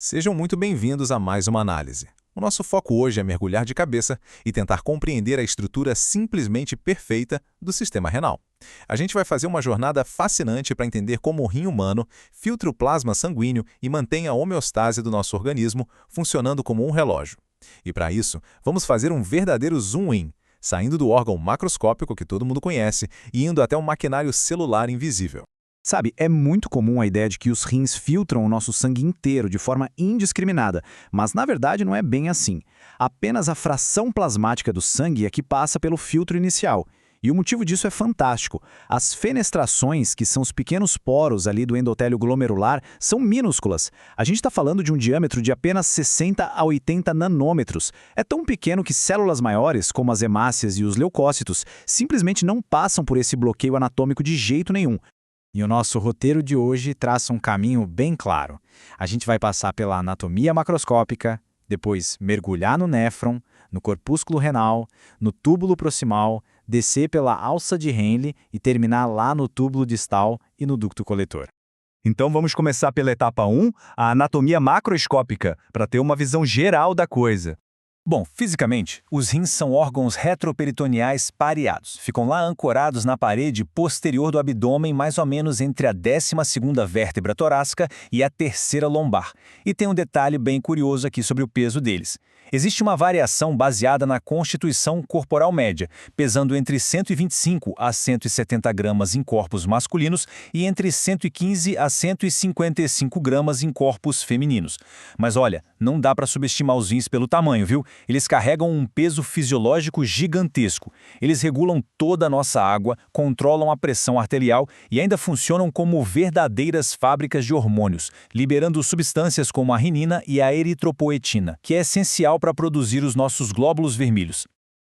Sejam muito bem-vindos a mais uma análise. O nosso foco hoje é mergulhar de cabeça e tentar compreender a estrutura simplesmente perfeita do sistema renal. A gente vai fazer uma jornada fascinante para entender como o rim humano filtra o plasma sanguíneo e mantém a homeostase do nosso organismo funcionando como um relógio. E para isso, vamos fazer um verdadeiro zoom-in, saindo do órgão macroscópico que todo mundo conhece e indo até um maquinário celular invisível. Sabe, é muito comum a ideia de que os rins filtram o nosso sangue inteiro de forma indiscriminada, mas na verdade não é bem assim. Apenas a fração plasmática do sangue é que passa pelo filtro inicial. E o motivo disso é fantástico. As fenestrações, que são os pequenos poros ali do endotélio glomerular, são minúsculas. A gente está falando de um diâmetro de apenas 60 a 80 nanômetros. É tão pequeno que células maiores, como as hemácias e os leucócitos, simplesmente não passam por esse bloqueio anatômico de jeito nenhum. E o nosso roteiro de hoje traça um caminho bem claro. A gente vai passar pela anatomia macroscópica, depois mergulhar no néfron, no corpúsculo renal, no túbulo proximal, descer pela alça de Henle e terminar lá no túbulo distal e no ducto coletor. Então vamos começar pela etapa 1, a anatomia macroscópica, para ter uma visão geral da coisa. Bom, fisicamente, os rins são órgãos retroperitoneais pareados. Ficam lá ancorados na parede posterior do abdômen, mais ou menos entre a 12ª vértebra torácica e a 3ª lombar. E tem um detalhe bem curioso aqui sobre o peso deles. Existe uma variação baseada na constituição corporal média, pesando entre 125 a 170 gramas em corpos masculinos e entre 115 a 155 gramas em corpos femininos. Mas olha, não dá para subestimar os rins pelo tamanho, viu? Eles carregam um peso fisiológico gigantesco. Eles regulam toda a nossa água, controlam a pressão arterial e ainda funcionam como verdadeiras fábricas de hormônios, liberando substâncias como a renina e a eritropoetina, que é essencial para produzir os nossos glóbulos vermelhos.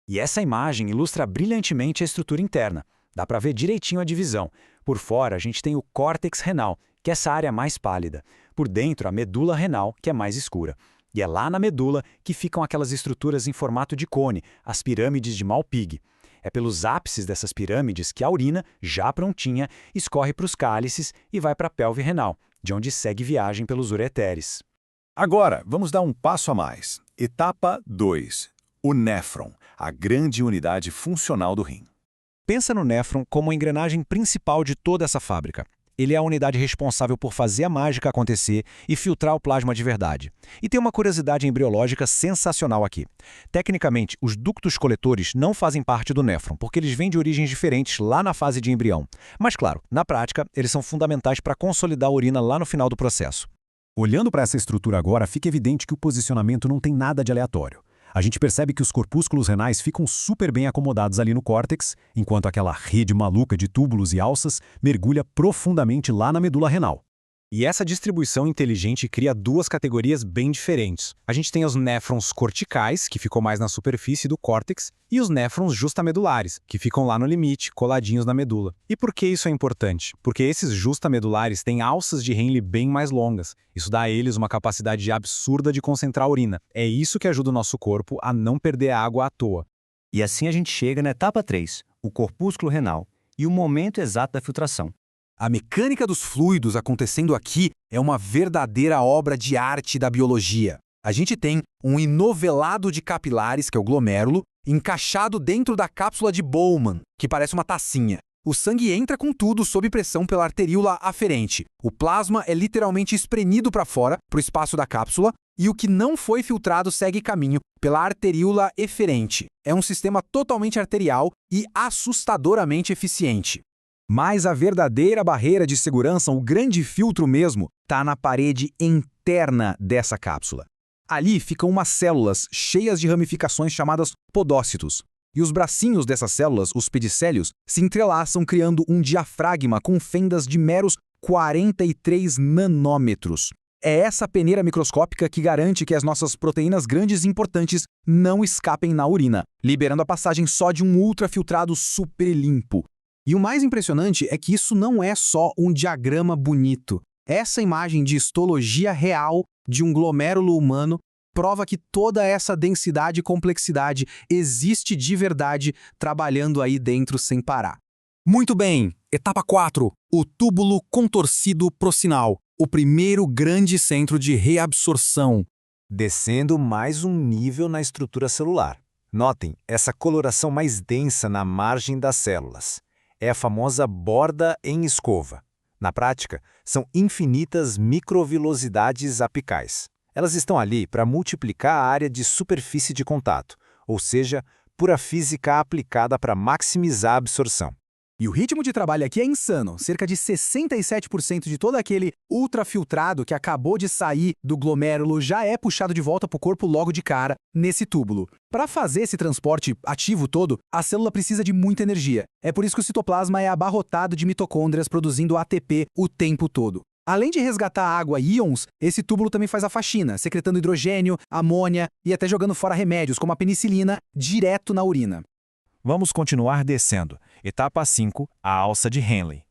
E essa imagem ilustra brilhantemente a estrutura interna. Dá para ver direitinho a divisão. Por fora, a gente tem o córtex renal, que é essa área mais pálida. Por dentro, a medula renal, que é mais escura. E é lá na medula que ficam aquelas estruturas em formato de cone, as pirâmides de Malpighi. É pelos ápices dessas pirâmides que a urina, já prontinha, escorre para os cálices e vai para a pelve renal, de onde segue viagem pelos ureteres. Agora, vamos dar um passo a mais. Etapa 2. O néfron, a grande unidade funcional do rim. Pensa no néfron como a engrenagem principal de toda essa fábrica. Ele é a unidade responsável por fazer a mágica acontecer e filtrar o plasma de verdade. E tem uma curiosidade embriológica sensacional aqui. Tecnicamente, os ductos coletores não fazem parte do néfron, porque eles vêm de origens diferentes lá na fase de embrião. Mas claro, na prática, eles são fundamentais para consolidar a urina lá no final do processo. Olhando para essa estrutura agora, fica evidente que o posicionamento não tem nada de aleatório. A gente percebe que os corpúsculos renais ficam super bem acomodados ali no córtex, enquanto aquela rede maluca de túbulos e alças mergulha profundamente lá na medula renal. E essa distribuição inteligente cria duas categorias bem diferentes. A gente tem os néfrons corticais, que ficam mais na superfície do córtex, e os néfrons justamedulares, que ficam lá no limite, coladinhos na medula. E por que isso é importante? Porque esses justamedulares têm alças de Henle bem mais longas. Isso dá a eles uma capacidade absurda de concentrar a urina. É isso que ajuda o nosso corpo a não perder água à toa. E assim a gente chega na etapa 3, o corpúsculo renal, e o momento exato da filtração. A mecânica dos fluidos acontecendo aqui é uma verdadeira obra de arte da biologia. A gente tem um inovelado de capilares, que é o glomérulo, encaixado dentro da cápsula de Bowman, que parece uma tacinha. O sangue entra com tudo sob pressão pela arteríola aferente. O plasma é literalmente espremido para fora, para o espaço da cápsula, e o que não foi filtrado segue caminho pela arteríola eferente. É um sistema totalmente arterial e assustadoramente eficiente. Mas a verdadeira barreira de segurança, o grande filtro mesmo, está na parede interna dessa cápsula. Ali ficam umas células cheias de ramificações chamadas podócitos. E os bracinhos dessas células, os pedicélios, se entrelaçam criando um diafragma com fendas de meros 43 nanômetros. É essa peneira microscópica que garante que as nossas proteínas grandes e importantes não escapem na urina, liberando a passagem só de um ultrafiltrado super limpo. E o mais impressionante é que isso não é só um diagrama bonito. Essa imagem de histologia real de um glomérulo humano prova que toda essa densidade e complexidade existe de verdade trabalhando aí dentro sem parar. Muito bem, etapa 4, o túbulo contorcido procinal. o primeiro grande centro de reabsorção. Descendo mais um nível na estrutura celular. Notem essa coloração mais densa na margem das células. É a famosa borda em escova. Na prática, são infinitas microvilosidades apicais. Elas estão ali para multiplicar a área de superfície de contato, ou seja, pura física aplicada para maximizar a absorção. E o ritmo de trabalho aqui é insano. Cerca de 67% de todo aquele ultrafiltrado que acabou de sair do glomérulo já é puxado de volta para o corpo logo de cara, nesse túbulo. Para fazer esse transporte ativo todo, a célula precisa de muita energia. É por isso que o citoplasma é abarrotado de mitocôndrias produzindo ATP o tempo todo. Além de resgatar água e íons, esse túbulo também faz a faxina, secretando hidrogênio, amônia e até jogando fora remédios, como a penicilina, direto na urina. Vamos continuar descendo. Etapa 5, a alça de Henle.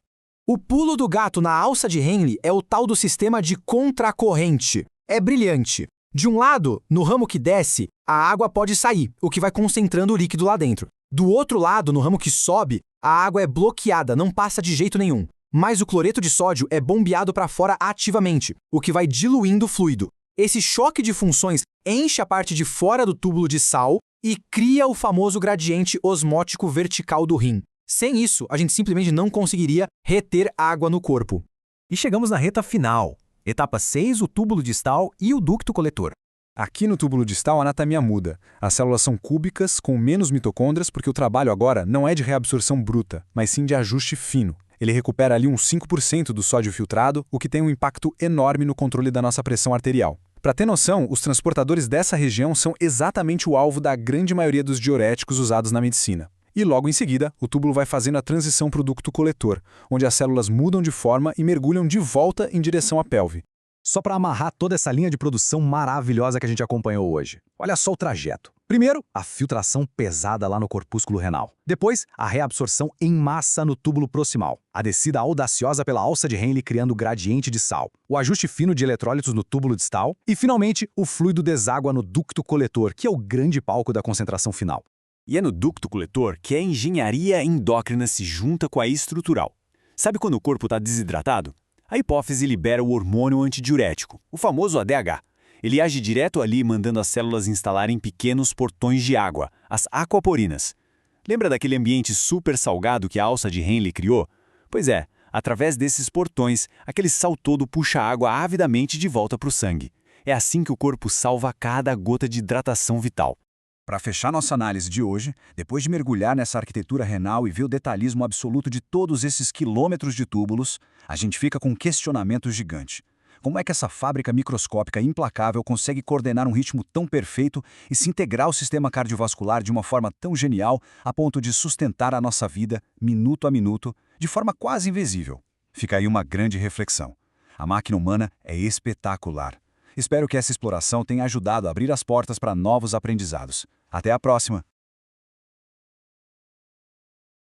O pulo do gato na alça de Henle é o tal do sistema de contracorrente. É brilhante. De um lado, no ramo que desce, a água pode sair, o que vai concentrando o líquido lá dentro. Do outro lado, no ramo que sobe, a água é bloqueada, não passa de jeito nenhum. Mas o cloreto de sódio é bombeado para fora ativamente, o que vai diluindo o fluido. Esse choque de funções enche a parte de fora do túbulo de sal e cria o famoso gradiente osmótico vertical do rim. Sem isso, a gente simplesmente não conseguiria reter água no corpo. E chegamos na reta final. Etapa 6, o túbulo distal e o ducto coletor. Aqui no túbulo distal a anatomia muda. As células são cúbicas, com menos mitocôndrias, porque o trabalho agora não é de reabsorção bruta, mas sim de ajuste fino. Ele recupera ali uns 5% do sódio filtrado, o que tem um impacto enorme no controle da nossa pressão arterial. Para ter noção, os transportadores dessa região são exatamente o alvo da grande maioria dos diuréticos usados na medicina. E logo em seguida, o túbulo vai fazendo a transição para o ducto coletor, onde as células mudam de forma e mergulham de volta em direção à pelve. Só para amarrar toda essa linha de produção maravilhosa que a gente acompanhou hoje. Olha só o trajeto. Primeiro, a filtração pesada lá no corpúsculo renal. Depois, a reabsorção em massa no túbulo proximal. A descida audaciosa pela alça de Henle criando gradiente de sal. O ajuste fino de eletrólitos no túbulo distal. E, finalmente, o fluido deságua no ducto coletor, que é o grande palco da concentração final. E é no ducto coletor que a engenharia endócrina se junta com a estrutural. Sabe quando o corpo está desidratado? A hipófise libera o hormônio antidiurético, o famoso ADH. Ele age direto ali, mandando as células instalarem pequenos portões de água, as aquaporinas. Lembra daquele ambiente super salgado que a alça de Henle criou? Pois é, através desses portões, aquele sal todo puxa a água avidamente de volta para o sangue. É assim que o corpo salva cada gota de hidratação vital. Para fechar nossa análise de hoje, depois de mergulhar nessa arquitetura renal e ver o detalhismo absoluto de todos esses quilômetros de túbulos, a gente fica com um questionamento gigante. Como é que essa fábrica microscópica implacável consegue coordenar um ritmo tão perfeito e se integrar ao sistema cardiovascular de uma forma tão genial a ponto de sustentar a nossa vida, minuto a minuto, de forma quase invisível? Fica aí uma grande reflexão. A máquina humana é espetacular. Espero que essa exploração tenha ajudado a abrir as portas para novos aprendizados. Até a próxima!